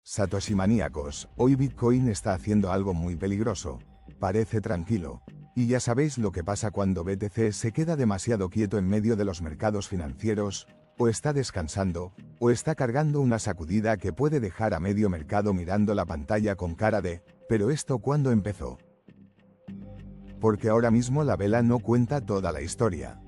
Satoshi maníacos, hoy Bitcoin está haciendo algo muy peligroso. Parece tranquilo. Y ya sabéis lo que pasa cuando BTC se queda demasiado quieto en medio de los mercados financieros, o está descansando, o está cargando una sacudida que puede dejar a medio mercado mirando la pantalla con cara de, ¿pero esto cuándo empezó? Porque ahora mismo la vela no cuenta toda la historia.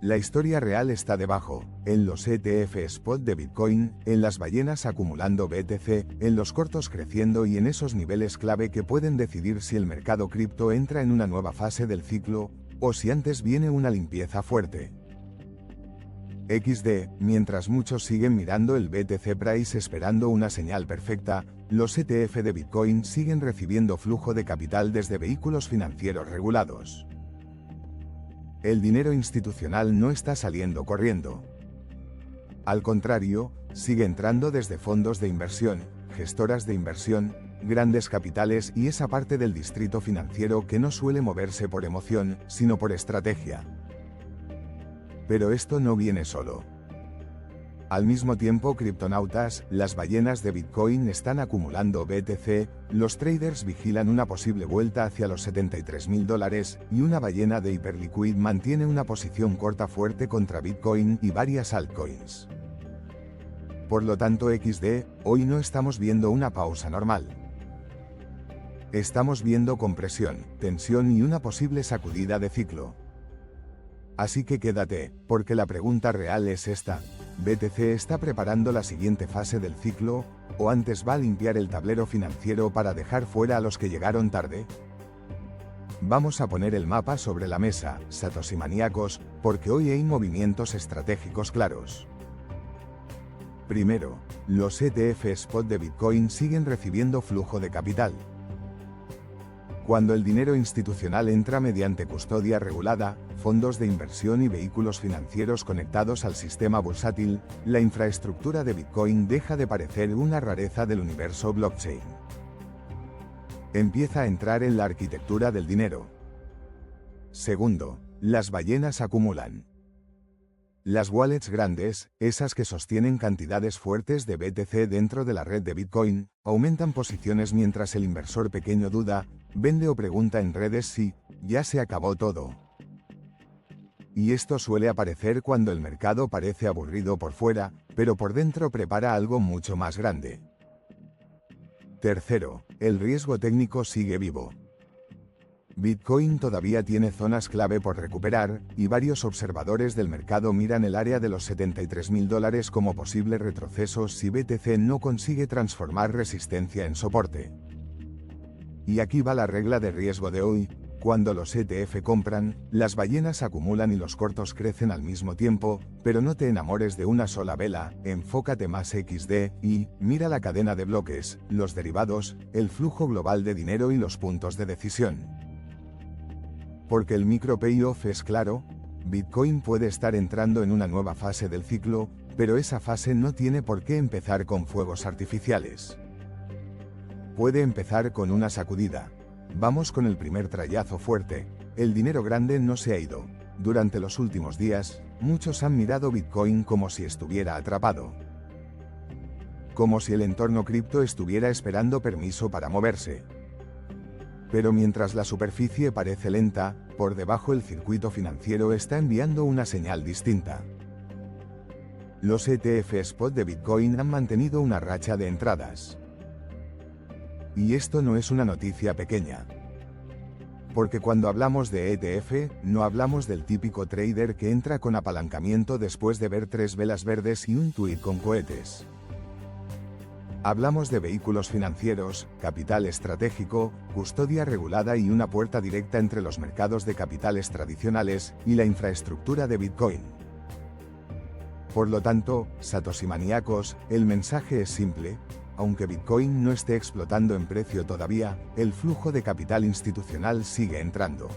La historia real está debajo, en los ETF spot de Bitcoin, en las ballenas acumulando BTC, en los cortos creciendo y en esos niveles clave que pueden decidir si el mercado cripto entra en una nueva fase del ciclo, o si antes viene una limpieza fuerte. XD, mientras muchos siguen mirando el BTC Price esperando una señal perfecta, los ETF de Bitcoin siguen recibiendo flujo de capital desde vehículos financieros regulados. El dinero institucional no está saliendo corriendo. Al contrario, sigue entrando desde fondos de inversión, gestoras de inversión, grandes capitales y esa parte del distrito financiero que no suele moverse por emoción, sino por estrategia. Pero esto no viene solo. Al mismo tiempo, criptonautas, las ballenas de Bitcoin están acumulando BTC, los traders vigilan una posible vuelta hacia los $73.000 y una ballena de Hyperliquid mantiene una posición corta fuerte contra Bitcoin y varias altcoins. Por lo tanto, XD, hoy no estamos viendo una pausa normal. Estamos viendo compresión, tensión y una posible sacudida de ciclo. Así que quédate, porque la pregunta real es esta. ¿BTC está preparando la siguiente fase del ciclo, o antes va a limpiar el tablero financiero para dejar fuera a los que llegaron tarde? Vamos a poner el mapa sobre la mesa, Satoshi maníacos, porque hoy hay movimientos estratégicos claros. Primero, los ETF spot de Bitcoin siguen recibiendo flujo de capital. Cuando el dinero institucional entra mediante custodia regulada, fondos de inversión y vehículos financieros conectados al sistema bursátil, la infraestructura de Bitcoin deja de parecer una rareza del universo blockchain. Empieza a entrar en la arquitectura del dinero. Segundo, las ballenas acumulan. Las wallets grandes, esas que sostienen cantidades fuertes de BTC dentro de la red de Bitcoin, aumentan posiciones mientras el inversor pequeño duda, vende o pregunta en redes si ya se acabó todo. Y esto suele aparecer cuando el mercado parece aburrido por fuera, pero por dentro prepara algo mucho más grande. Tercero, el riesgo técnico sigue vivo. Bitcoin todavía tiene zonas clave por recuperar, y varios observadores del mercado miran el área de los $73.000 como posible retroceso si BTC no consigue transformar resistencia en soporte. Y aquí va la regla de riesgo de hoy: cuando los ETF compran, las ballenas acumulan y los cortos crecen al mismo tiempo, pero no te enamores de una sola vela, enfócate más XD, y mira la cadena de bloques, los derivados, el flujo global de dinero y los puntos de decisión. Porque el micro payoff es claro, Bitcoin puede estar entrando en una nueva fase del ciclo, pero esa fase no tiene por qué empezar con fuegos artificiales. Puede empezar con una sacudida. Vamos con el primer trayazo fuerte. El dinero grande no se ha ido. Durante los últimos días, muchos han mirado Bitcoin como si estuviera atrapado. Como si el entorno cripto estuviera esperando permiso para moverse. Pero mientras la superficie parece lenta, por debajo el circuito financiero está enviando una señal distinta. Los ETF spot de Bitcoin han mantenido una racha de entradas. Y esto no es una noticia pequeña. Porque cuando hablamos de ETF, no hablamos del típico trader que entra con apalancamiento después de ver 3 velas verdes y un tuit con cohetes. Hablamos de vehículos financieros, capital estratégico, custodia regulada y una puerta directa entre los mercados de capitales tradicionales y la infraestructura de Bitcoin. Por lo tanto, Satoshi maníacos, el mensaje es simple: aunque Bitcoin no esté explotando en precio todavía, el flujo de capital institucional sigue entrando.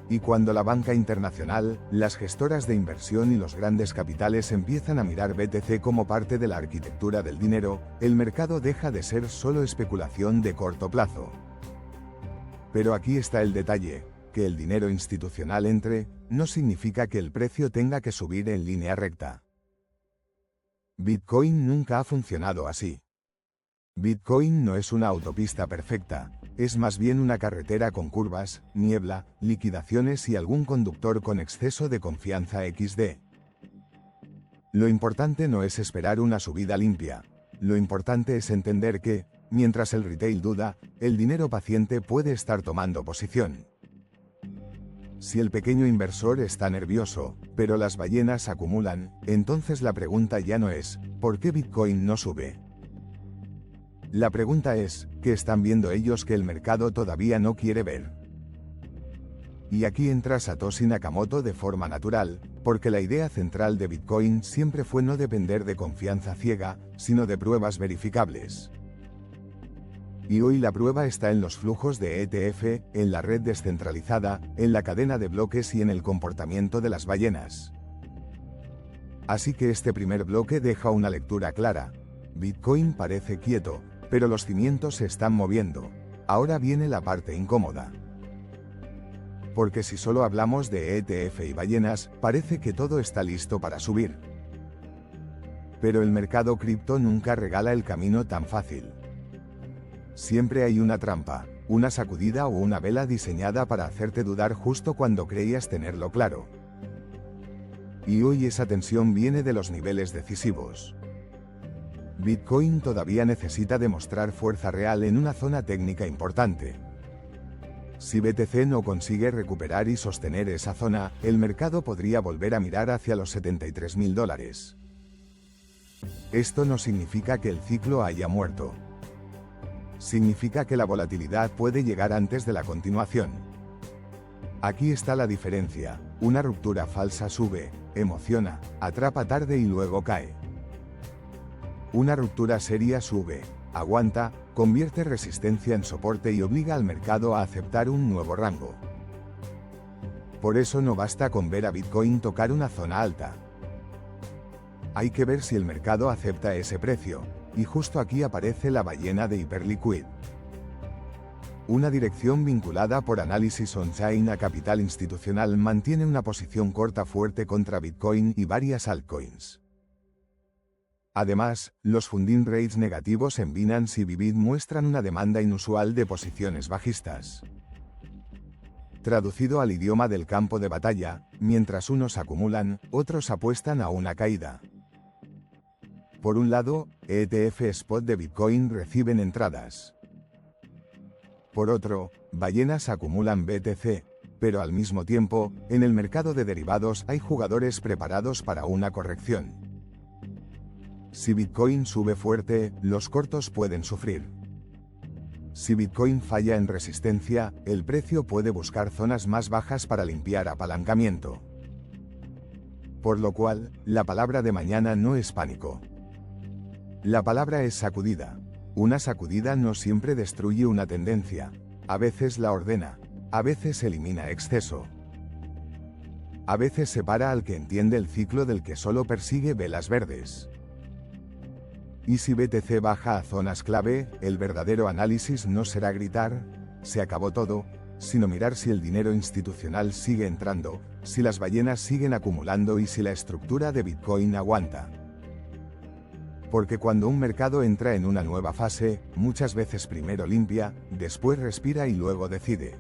Y cuando la banca internacional, las gestoras de inversión y los grandes capitales empiezan a mirar BTC como parte de la arquitectura del dinero, el mercado deja de ser solo especulación de corto plazo. Pero aquí está el detalle, que el dinero institucional entre, no significa que el precio tenga que subir en línea recta. Bitcoin nunca ha funcionado así. Bitcoin no es una autopista perfecta, es más bien una carretera con curvas, niebla, liquidaciones y algún conductor con exceso de confianza XD. Lo importante no es esperar una subida limpia, lo importante es entender que, mientras el retail duda, el dinero paciente puede estar tomando posición. Si el pequeño inversor está nervioso, pero las ballenas acumulan, entonces la pregunta ya no es, ¿por qué Bitcoin no sube? La pregunta es, ¿qué están viendo ellos que el mercado todavía no quiere ver? Y aquí entra Satoshi Nakamoto de forma natural, porque la idea central de Bitcoin siempre fue no depender de confianza ciega, sino de pruebas verificables. Y hoy la prueba está en los flujos de ETF, en la red descentralizada, en la cadena de bloques y en el comportamiento de las ballenas. Así que este primer bloque deja una lectura clara. Bitcoin parece quieto, pero los cimientos se están moviendo. Ahora viene la parte incómoda. Porque si solo hablamos de ETF y ballenas, parece que todo está listo para subir. Pero el mercado cripto nunca regala el camino tan fácil. Siempre hay una trampa, una sacudida o una vela diseñada para hacerte dudar justo cuando creías tenerlo claro. Y hoy esa tensión viene de los niveles decisivos. Bitcoin todavía necesita demostrar fuerza real en una zona técnica importante. Si BTC no consigue recuperar y sostener esa zona, el mercado podría volver a mirar hacia los $73.000. Esto no significa que el ciclo haya muerto. Significa que la volatilidad puede llegar antes de la continuación. Aquí está la diferencia, una ruptura falsa sube, emociona, atrapa tarde y luego cae. Una ruptura seria sube, aguanta, convierte resistencia en soporte y obliga al mercado a aceptar un nuevo rango. Por eso no basta con ver a Bitcoin tocar una zona alta. Hay que ver si el mercado acepta ese precio, y justo aquí aparece la ballena de Hyperliquid. Una dirección vinculada por análisis on-chain a capital institucional mantiene una posición corta fuerte contra Bitcoin y varias altcoins. Además, los funding rates negativos en Binance y Bybit muestran una demanda inusual de posiciones bajistas. Traducido al idioma del campo de batalla, mientras unos acumulan, otros apuestan a una caída. Por un lado, ETF spot de Bitcoin reciben entradas. Por otro, ballenas acumulan BTC, pero al mismo tiempo, en el mercado de derivados hay jugadores preparados para una corrección. Si Bitcoin sube fuerte, los cortos pueden sufrir. Si Bitcoin falla en resistencia, el precio puede buscar zonas más bajas para limpiar apalancamiento. Por lo cual, la palabra de mañana no es pánico. La palabra es sacudida. Una sacudida no siempre destruye una tendencia, a veces la ordena, a veces elimina exceso. A veces separa al que entiende el ciclo del que solo persigue velas verdes. Y si BTC baja a zonas clave, el verdadero análisis no será gritar, se acabó todo, sino mirar si el dinero institucional sigue entrando, si las ballenas siguen acumulando y si la estructura de Bitcoin aguanta. Porque cuando un mercado entra en una nueva fase, muchas veces primero limpia, después respira y luego decide.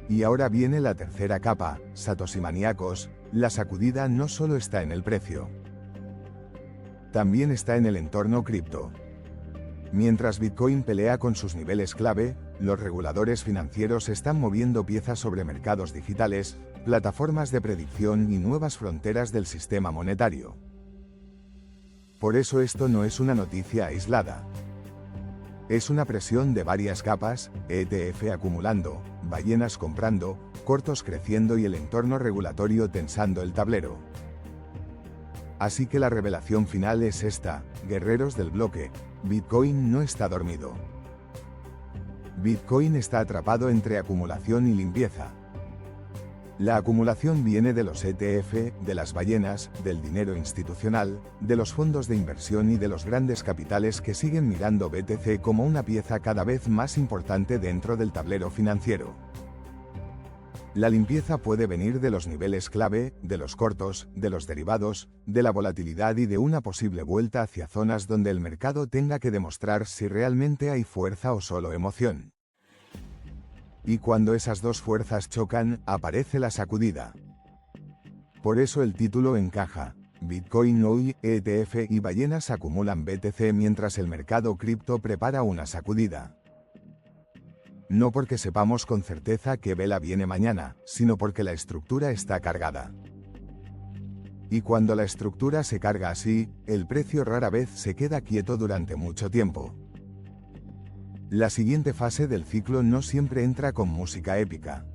Y ahora viene la tercera capa, Satoshi maníacos, la sacudida no solo está en el precio. También está en el entorno cripto. Mientras Bitcoin pelea con sus niveles clave, los reguladores financieros están moviendo piezas sobre mercados digitales, plataformas de predicción y nuevas fronteras del sistema monetario. Por eso esto no es una noticia aislada. Es una presión de varias capas, ETF acumulando, ballenas comprando, cortos creciendo y el entorno regulatorio tensando el tablero. Así que la revelación final es esta, guerreros del bloque, Bitcoin no está dormido. Bitcoin está atrapado entre acumulación y limpieza. La acumulación viene de los ETF, de las ballenas, del dinero institucional, de los fondos de inversión y de los grandes capitales que siguen mirando BTC como una pieza cada vez más importante dentro del tablero financiero. La limpieza puede venir de los niveles clave, de los cortos, de los derivados, de la volatilidad y de una posible vuelta hacia zonas donde el mercado tenga que demostrar si realmente hay fuerza o solo emoción. Y cuando esas dos fuerzas chocan, aparece la sacudida. Por eso el título encaja. Bitcoin hoy, ETF y ballenas acumulan BTC mientras el mercado cripto prepara una sacudida. No porque sepamos con certeza qué vela viene mañana, sino porque la estructura está cargada. Y cuando la estructura se carga así, el precio rara vez se queda quieto durante mucho tiempo. La siguiente fase del ciclo no siempre entra con música épica.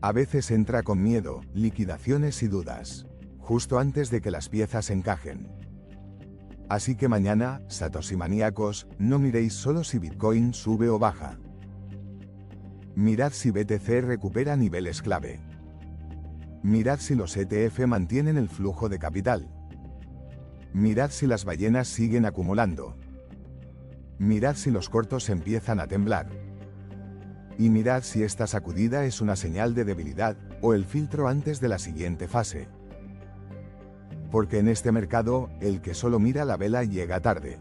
A veces entra con miedo, liquidaciones y dudas, justo antes de que las piezas encajen. Así que mañana, Satoshi maníacos, no miréis solo si Bitcoin sube o baja. Mirad si BTC recupera niveles clave. Mirad si los ETF mantienen el flujo de capital. Mirad si las ballenas siguen acumulando. Mirad si los cortos empiezan a temblar. Y mirad si esta sacudida es una señal de debilidad, o el filtro antes de la siguiente fase. Porque en este mercado, el que solo mira la vela llega tarde.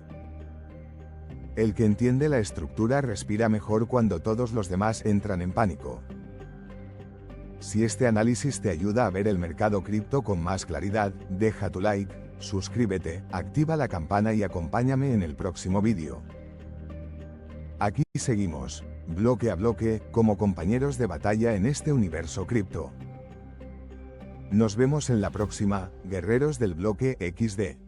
El que entiende la estructura respira mejor cuando todos los demás entran en pánico. Si este análisis te ayuda a ver el mercado cripto con más claridad, deja tu like, suscríbete, activa la campana y acompáñame en el próximo vídeo. Aquí seguimos, bloque a bloque, como compañeros de batalla en este universo cripto. Nos vemos en la próxima, guerreros del bloque XD.